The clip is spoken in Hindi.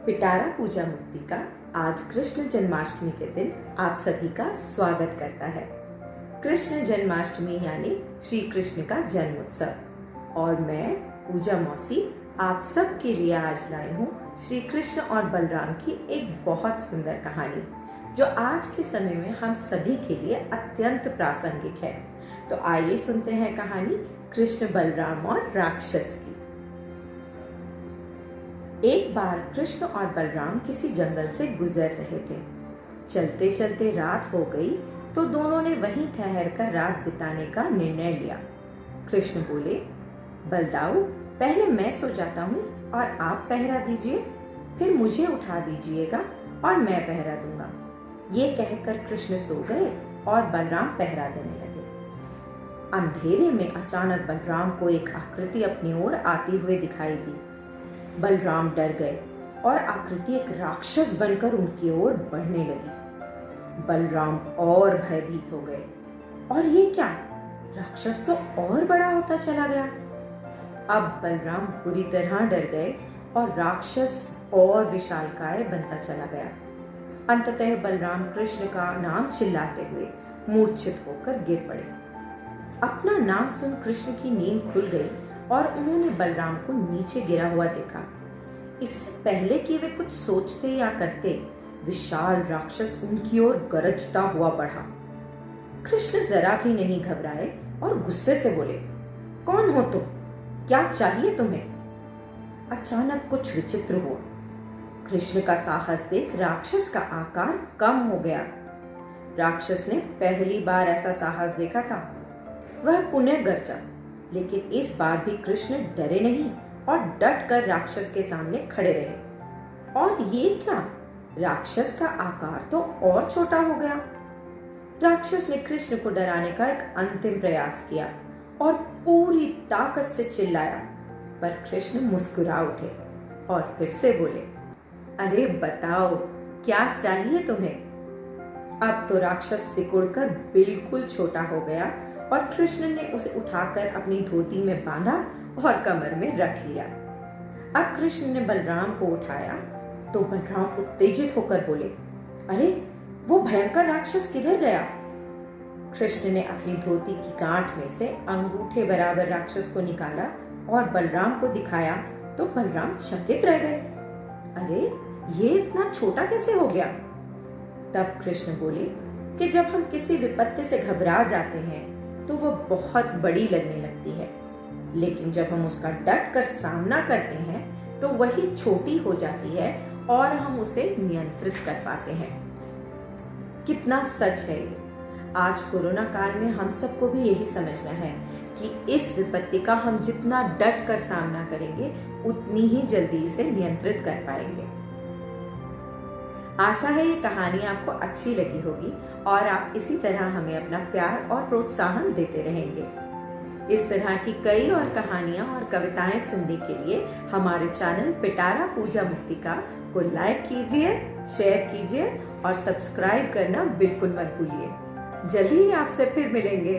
पिटारा पूजा मुक्ति का आज कृष्ण जन्माष्टमी के दिन आप सभी का स्वागत करता है। कृष्ण जन्माष्टमी यानी श्री कृष्ण का जन्म उत्सव और मैं पूजा मौसी आप सब के लिए आज लाई हूँ श्री कृष्ण और बलराम की एक बहुत सुंदर कहानी जो आज के समय में हम सभी के लिए अत्यंत प्रासंगिक है। तो आइए सुनते हैं कहानी कृष्ण बलराम और राक्षस की। एक बार कृष्ण और बलराम किसी जंगल से गुजर रहे थे। चलते चलते रात हो गई तो दोनों ने वहीं ठहरकर रात बिताने का निर्णय लिया। कृष्ण बोले, बलदाऊ, पहले मैं सो जाता हूँ और आप पहरा दीजिए, फिर मुझे उठा दीजिएगा और मैं पहरा दूंगा। ये कहकर कृष्ण सो गए और बलराम पहरा देने लगे। अंधेरे में अचानक बलराम को एक आकृति अपनी ओर आती हुई दिखाई दी। बलराम डर गए और आकृति एक राक्षस बनकर उनकी ओर बढ़ने लगी। बलराम और भयभीत हो गए। और ये क्या, राक्षस तो और बड़ा होता चला गया। अब बलराम बुरी तरह डर गए और राक्षस और विशालकाय बनता चला गया। अंततः बलराम कृष्ण का नाम चिल्लाते हुए मूर्छित होकर गिर पड़े। अपना नाम सुन कृष्ण की नींद खुल गई और उन्होंने बलराम को नीचे गिरा हुआ देखा। इससे पहले कि वे कुछ सोचते या करते, विशाल राक्षस उनकी ओर गरजता हुआ बढ़ा। कृष्ण जरा भी नहीं घबराए और गुस्से से बोले, कौन हो तुम? क्या चाहिए तुम्हें? अचानक कुछ विचित्र हुआ। कृष्ण का साहस देख राक्षस का आकार कम हो गया। राक्षस ने पहली बार ऐसा साहस देखा था। वह पुनः गरजा, लेकिन इस बार भी कृष्ण डरे नहीं और डट कर राक्षस के सामने खड़े रहे। और ये क्या, राक्षस का आकार तो और छोटा हो गया। राक्षस ने कृष्ण को डराने का एक अंतिम प्रयास किया और पूरी ताकत से चिल्लाया, पर कृष्ण मुस्कुरा उठे और फिर से बोले, अरे बताओ, क्या चाहिए तुम्हें? अब तो राक्षस सिकुड़कर बिल्कुल छोटा हो गया और कृष्ण ने उसे उठाकर अपनी धोती में बांधा और कमर में रख लिया। अब कृष्ण ने बलराम को उठाया तो बलराम उत्तेजित होकर बोले, अरे वो भयंकर राक्षस किधर गया? कृष्ण ने अपनी धोती की गांठ में से अंगूठे बराबर राक्षस को निकाला और बलराम को दिखाया तो बलराम चकित रह गए। अरे ये इतना छोटा कैसे हो गया? तब कृष्ण बोले कि जब हम किसी विपत्ति से घबरा जाते हैं तो वह बहुत बड़ी लगने लगती है, लेकिन जब हम उसका डट कर सामना करते हैं तो वही छोटी हो जाती है और हम उसे नियंत्रित कर पाते हैं। कितना सच है ये। आज कोरोना काल में हम सबको भी यही समझना है कि इस विपत्ति का हम जितना डट कर सामना करेंगे उतनी ही जल्दी इसे नियंत्रित कर पाएंगे। आशा है ये कहानी आपको अच्छी लगी होगी और आप इसी तरह हमें अपना प्यार और प्रोत्साहन देते रहेंगे। इस तरह की कई और कहानियां और कविताएं सुनने के लिए हमारे चैनल पिटारा पूजा मुक्तिका को लाइक कीजिए, शेयर कीजिए और सब्सक्राइब करना बिल्कुल मत भूलिए। जल्दी ही आपसे फिर मिलेंगे।